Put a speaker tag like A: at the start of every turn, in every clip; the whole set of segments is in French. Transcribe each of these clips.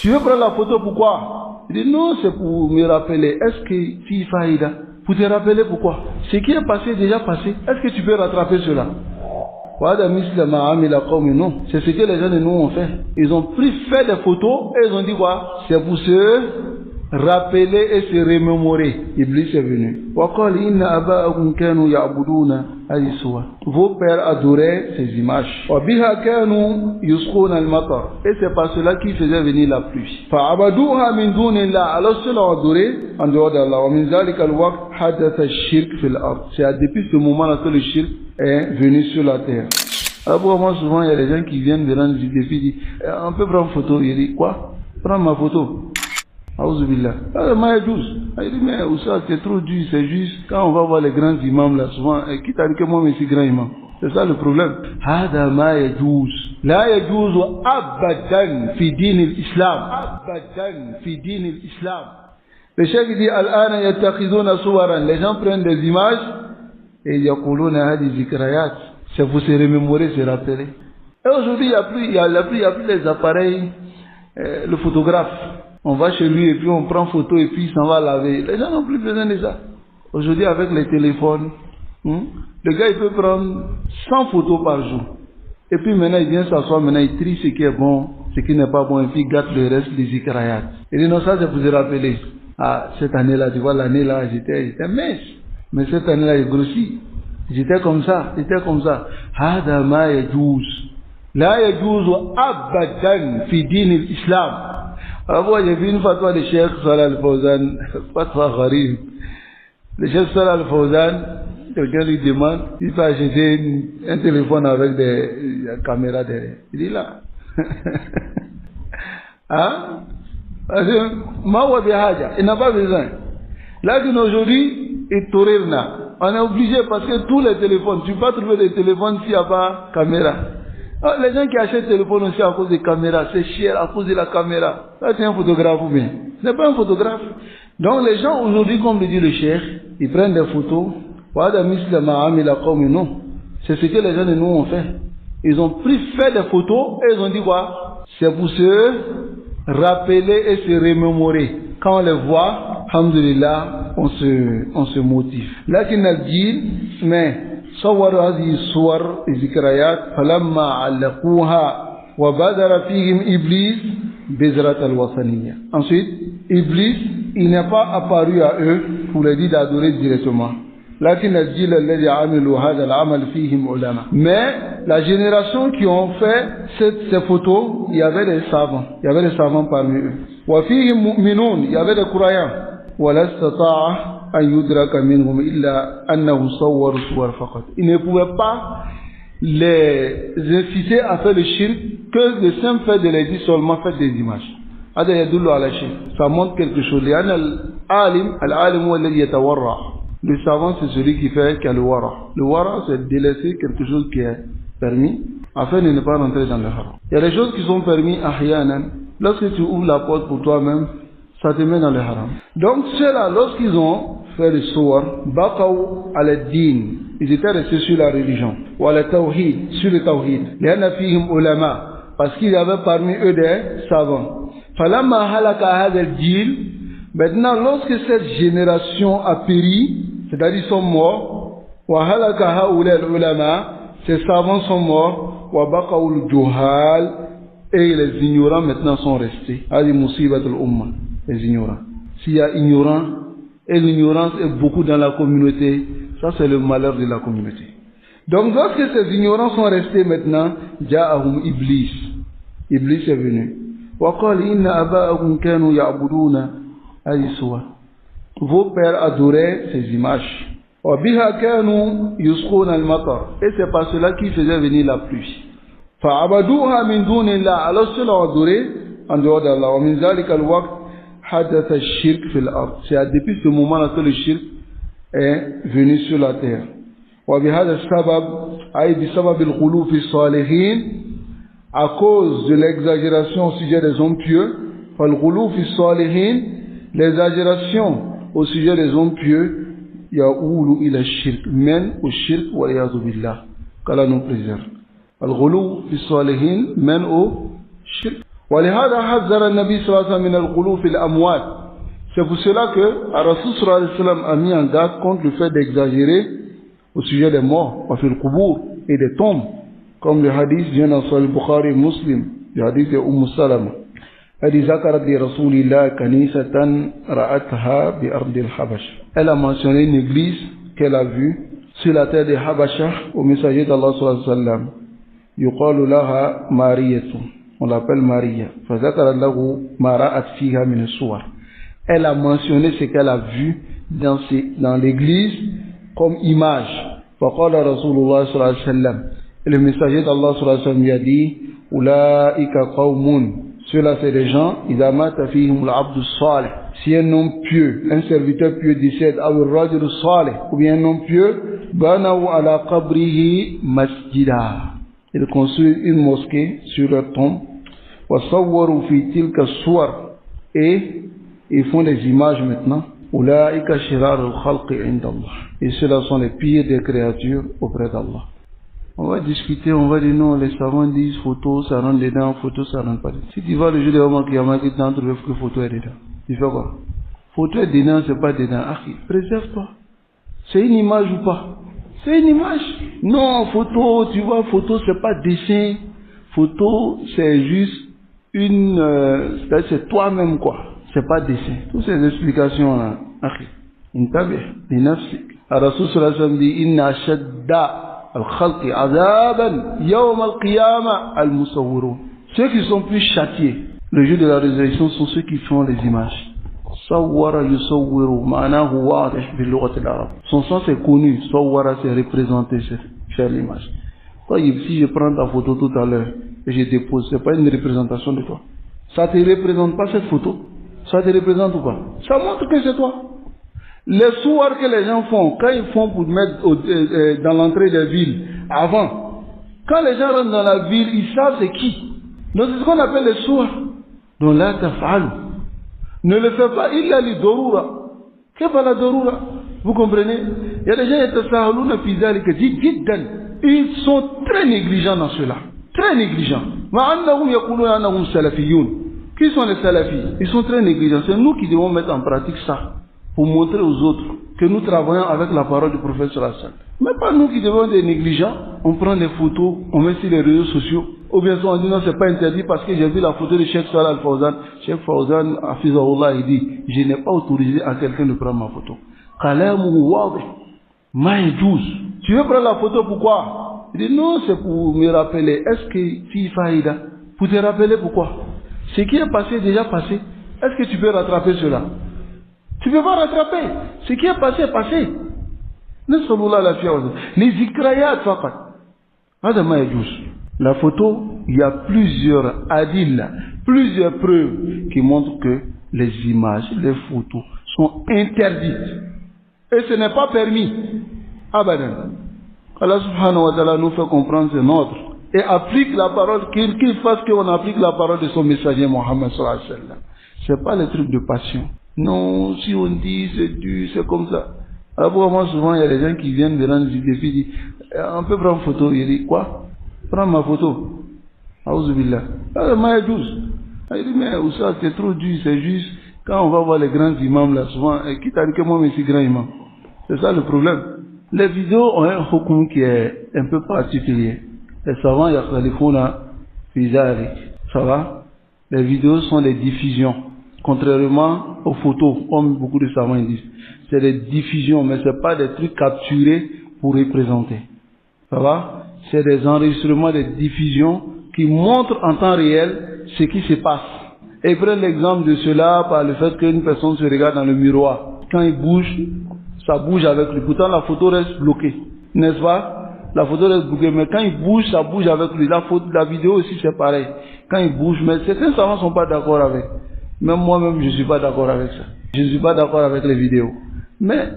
A: Tu veux prendre la photo, pourquoi? Il dit non, c'est pour me rappeler. Est-ce que tu faïda? Pour te rappeler pourquoi? Ce qui est passé, déjà passé. Est-ce que tu peux rattraper cela? Non, c'est ce que les gens de nous ont fait. Ils ont fait des photos et ils ont dit quoi? C'est pour se rappeler et se remémorer. Iblis est venu. Vos pères adoraient ces images. Et c'est par cela qu'ils faisaient venir la pluie. Alors ceux-là ont adoré en dehors d'Allah. C'est depuis ce moment-là que le shirk est venu sur la terre. Alors moi souvent il y a des gens qui viennent me rendre des défis, disent on peut prendre photo. Il dit quoi? Prends ma photo. Aouzubillah. Il dit mais ça c'est trop dur, c'est juste quand on va voir les grands imams là souvent, qui t'a dit que moi je suis grand imam? C'est ça le problème. هذا ما يجوز لا يجوز أبدا في دين الإسلام أبدا في دين الإسلام. Le chef dit الآن يتخذون صورا. Les gens prennent des images et يقولون هذه ذكريات. C'est pour se remémorer, se rappeler. Et aujourd'hui il y a plus les appareils, le photographe. On va chez lui et puis on prend photo et puis il s'en va laver. Les gens n'ont plus besoin de ça. Aujourd'hui avec les téléphones, le gars il peut prendre 100 photos par jour. Et puis maintenant il vient s'asseoir, maintenant il trie ce qui est bon, ce qui n'est pas bon et puis il gâte le reste des zikrayat. Il dit non, ça c'est pour se rappeler. Ah, cette année-là, tu vois, l'année là j'étais mince. Mais cette année-là il grossit. J'étais comme ça. هذا ما يجوز لا يجوز أبدا في دين الإسلام. Alors j'ai vu une fatwa de Cheikh Salah Al-Fawzan, fatwa gharib. Le Cheikh Salah Al-Fawzan, quelqu'un lui demande s'il peut acheter un téléphone avec des caméras derrière. Il dit là. Hein? Il n'a pas besoin. Là aujourd'hui, on est obligé parce que tous les téléphones, tu ne peux pas trouver des téléphones s'il n'y a pas caméra. Alors, les gens qui achètent des téléphones aussi à cause des caméras, c'est cher à cause de la caméra. Là, c'est un photographe ou bien? Ce n'est pas un photographe. Donc les gens aujourd'hui, comme le dit le cheikh, ils prennent des photos. Non. C'est ce que les gens de nous ont fait. Ils ont fait des photos et ils ont dit quoi? C'est pour se rappeler et se remémorer. Quand on les voit, alhamdulillah, on se motive. Lakin al-jil, mais صور هذه الصور ذكريات فلما علقوها وبادر فيهم إبليس بذرة الوثنية. Ensuite, Iblis, il n'est pas apparu à eux pour les dire d'adorer directement. لكن الجيل الذي عملوا هذا العمل فيهم علماء. Mais la génération qui ont fait ces photos, il y avait des savants parmi eux. وفيهم مؤمنون, il y avait des croyants. ولا استطاع أن يدرك منهم إلا أنه صور صور فقط. Il ne pouvait pas les inciter à faire le shirk que le simple fait de les dire seulement faire des images. هذا يدل على شيء. Ça montre quelque chose. لأن العالم هو الذي يتورع. Le savant c'est celui qui fait le wara. Le wara c'est délaisser quelque chose qui est permis afin de ne pas rentrer dans le haram. Il y a des choses qui sont permises ahyanan. Lorsque tu ouvres la porte pour toi-même, ça te met dans le haram. Donc ceux-là, lorsqu'ils ont fait le soir, baqaw al-din, ils étaient restés sur la religion, ou à la tawhid, sur le tawhid. Lianna fihim ulama, parce qu'il y avait parmi eux des savants. Falamma halaka hadha al-jil, maintenant lorsque cette génération a péri, c'est-à-dire sont morts, wa halaka haula al-ulama, ces savants sont morts, wa baqaw al-juhal, et les ignorants maintenant sont restés. Hadi musibatul ummah. Les ignorants. S'il y a ignorants, et l'ignorance est beaucoup dans la communauté, ça c'est le malheur de la communauté. Donc lorsque ces ignorants sont restés maintenant, ja'ahum Iblis. Iblis est venu. وقال إن آباءكم كانوا يعبدون هذه الصور. Vos pères adoraient ces images. وبها كانوا يسقون المطر. Et c'est par cela qu'ils faisaient venir la pluie. فعبدوها من دون الله. Alors ceux-là ont adoré en dehors d'Allah. ومن ذلك الوقت حدث الشرك في الأرض. C'est depuis ce moment-là que le shirk est venu sur la terre. وبهذا السبب أي بسبب الغلو في الصالحين, à cause de l'exagération au sujet des hommes pieux, فالغلو في الصالحين, l'exagération au sujet des hommes pieux, يؤول إلى الشرك, mène au shirk والعياذ بالله. qu'Allah nous préserve. الغلو في الصالحين mène au shirk ولهذا حذر النبي صلى الله عليه وسلم من الغلو في الأموال. C'est pour cela que Rasul sallallahu alayhi wa sallam a mis en garde contre le fait d'exagérer au sujet des morts, wa fil qubur, et des tombes, comme le hadith vient dans Sahih Bukhari Muslim, le hadith de Salama. Elle dit Zakarat li Rasulillah kanisatan ra'atha bi ardil Habash. Elle a mentionné une église qu'elle a vue sur la terre de Habasha au messager d'Allah sallallahu alayhi wa sallam. Yuqalu laha Mariyatu. On l'appelle Maria. Fa zakarat lahu ma ra'at fiha min as-suwar. Elle a mentionné ce qu'elle a vu dans l'église comme image. Faqala Rasulullah sallallahu alayhi wa sallam. Et le messager d'Allah sallallahu alayhi wa sallam lui a dit Ulaika qawmun. Ceux-là c'est des gens, idha mata fihim al-abdu salih. Si un homme pieux, un serviteur pieux décède, ou al-rajul salih, ou bien un homme pieux, banaw ala qabrihi masjida. Ils construisent une mosquée sur leur tombe. Wa sawwaru fi tilka suwar. Et ils font des images maintenant. Ulaika shirar al-khalqi inda Allah. Et ceux-là sont les pires des créatures auprès d'Allah. On va discuter, on va dire non, les savants disent photo, ça rentre dedans, photo, ça rentre pas dedans. Si tu vas le jour de Omar Kiyama, tu t'en trouves que photo est dedans. Tu fais quoi? Photo est dedans, c'est pas dedans. Ah, préserve-toi. C'est une image ou pas? C'est une image. Non, photo, tu vois, photo, c'est pas dessin. Photo, c'est juste c'est toi-même quoi. C'est pas dessin. Toutes ces explications là, intabi, binafsik. Rasul sallallahu alayhi wa sallam dit, inna shadda al-khalqi azaban yawm al-qiyamah al-musawwirun. Ceux qui sont plus châtiés le jour de la résurrection sont ceux qui font les images. Sawwara yusawwiru ma'nahu wadih bil lughati al-arab. Son sens est connu. Sawwara c'est représenter, c'est faire l'image. Si je prends ta photo tout à l'heure et je dépose, c'est pas une représentation de toi. Ça te représente pas cette photo? Ça te représente ou pas? Ça montre que c'est toi. Les souars que les gens font, quand ils font pour mettre dans l'entrée des villes, avant, quand les gens rentrent dans la ville, ils savent c'est qui. Donc c'est ce qu'on appelle les souars. Donc là, taf'alu. Ne le fais pas, il a les dorura. Qu'est-ce que la dorura? Vous comprenez? Il y a des gens qui ils sont très négligents dans cela. Très négligents. Qui sont les salafis? Ils sont très négligents. C'est nous qui devons mettre en pratique ça. Pour montrer aux autres que nous travaillons avec la parole du prophète sallallahu alayhi wa sallam. Mais pas nous qui devons être négligents. On prend des photos, on met sur les réseaux sociaux. Ou bien on dit non, c'est pas interdit parce que j'ai vu la photo de Cheikh Salah Al-Fawzan. Cheikh Fawzan, Hafizahullah, il dit, je n'ai pas autorisé à quelqu'un de prendre ma photo. Kalamuhu wadih, ma yajouz. Tu veux prendre la photo, pourquoi? Il dit non, c'est pour me rappeler. Est-ce que fi faïda? Pour te rappeler pourquoi? Ce qui est passé, déjà passé. Est-ce que tu peux rattraper cela? Tu peux pas rattraper. Ce qui est passé, est passé. Les zikrayat faqat. La photo, il y a plusieurs adil, plusieurs preuves qui montrent que les images, les photos sont interdites. Et ce n'est pas permis. Abadan. Allah subhanahu wa ta'ala nous fait comprendre c'est notre. Et applique la parole, qu'il fasse qu'on applique la parole de son messager Mohammed sallallahu alayhi wa sallam. C'est pas les trucs de passion. Non, si on dit c'est du, c'est comme ça. Alors moi souvent il y a des gens qui viennent me rendre des défis, disent on peut prendre photo. Il dit quoi? Prends ma photo. Aouzubillah. Alors, 12. Il dit mais où ça c'est trop dur, c'est juste quand on va voir les grands imams là souvent, qui t'a dit que moi je suis grand imam. C'est ça le problème. Les vidéos ont un hukum qui est un peu particulier. Les savants yakhalifuna fi zalik. Ça va? Les vidéos sont des diffusions. Contrairement aux photos, comme beaucoup de savants disent, c'est des diffusions, mais c'est pas des trucs capturés pour représenter. Ça va? C'est des enregistrements, des diffusions qui montrent en temps réel ce qui se passe. Et prenez l'exemple de cela par le fait qu'une personne se regarde dans le miroir. Quand il bouge, ça bouge avec lui. Pourtant, la photo reste bloquée. N'est-ce pas? La photo reste bloquée, mais quand il bouge, ça bouge avec lui. La vidéo aussi, c'est pareil. Quand il bouge, mais certains savants ne sont pas d'accord avec. Même moi-même, je ne suis pas d'accord avec ça. Je ne suis pas d'accord avec les vidéos. Mais,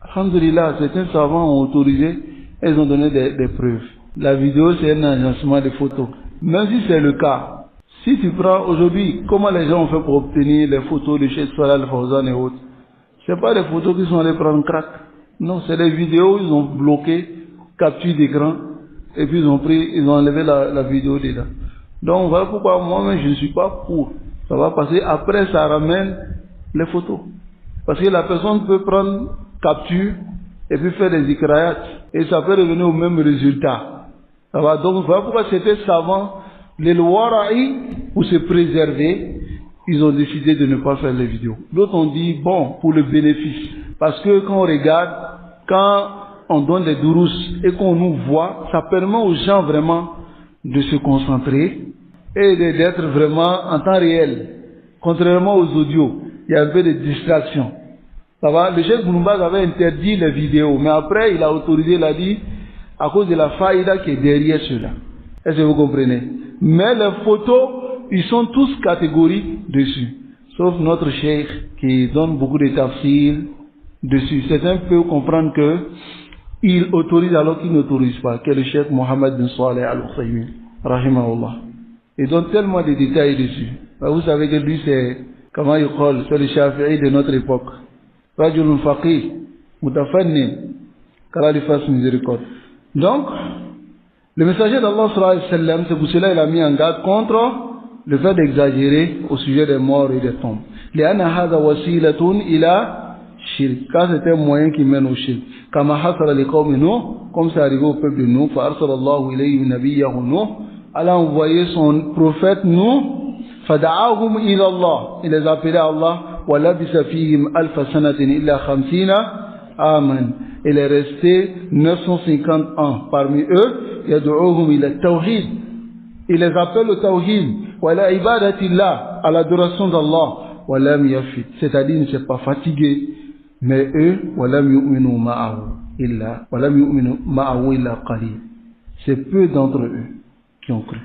A: alhamdulillah, certains savants ont autorisé, et ils ont donné des preuves. La vidéo, c'est un agencement de photos. Même si c'est le cas, si tu prends aujourd'hui, comment les gens ont fait pour obtenir les photos de Cheikh Salah Al-Fawzan et autres, c'est pas des photos qui sont allés prendre crack. Non, c'est des vidéos, ils ont bloqué, capture d'écran, et puis ils ont enlevé la vidéo dedans. Donc voilà pourquoi moi-même je ne suis pas pour. Ça va passer, après ça ramène les photos. Parce que la personne peut prendre capture et puis faire des ikrayat. Et ça peut revenir au même résultat. Ça va, donc voilà pourquoi c'était savant. Les Wara'i, pour se préserver, ils ont décidé de ne pas faire les vidéos. D'autres ont dit, bon, pour le bénéfice. Parce que quand on regarde, quand on donne des durous et qu'on nous voit, ça permet aux gens vraiment de se concentrer et d'être vraiment en temps réel. Contrairement aux audios, il y a un peu de distraction. Ça va, le Cheikh Boumbaz avait interdit les vidéos, mais après il a autorisé, il a dit, à cause de la faïda qui est derrière cela. Est-ce que vous comprenez? Mais les photos, ils sont tous catégoriques dessus. Sauf notre Cheikh qui donne beaucoup de tafsir dessus. Certains peuvent comprendre que il autorise alors qu'il n'autorise pas, que le Cheikh Mohammed bin Saleh al-Uthaymin, rahimahullah. Il donne tellement de détails dessus. Vous savez que lui c'est, comment il colle, c'est le Shafi'i de notre époque. Rajulun faqih, mutafannin, qu'Allah lui fasse miséricorde. Donc, le messager d'Allah sallallahu alayhi wa sallam, c'est pour cela qu'il a mis en garde contre le fait d'exagérer au sujet des morts et des tombes. لأن هذا وسيلة إلى شرك. Car c'est un moyen qui mène au shirk. كما حصل لقوم نوح, comme c'est arrivé au peuple de Nuh, فأرسل الله إليهم نبيه نوح. Allah a envoyé son prophète Nuh, فدعاهم إلى الله. Il les a appelés à Allah. ولبث فيهم ألف سنة إلا 50 عاما. Il est resté 950 ans parmi eux. يدعوهم إلى التوحيد. Il les appelle au tawhid. وإلى عبادة الله, à l'adoration d'Allah. ولم يفت, c'est-à-dire il ne s'est pas fatigué. Mais eux, ولم يؤمنوا معه إلا قليل. C'est peu d'entre eux qui ont cru.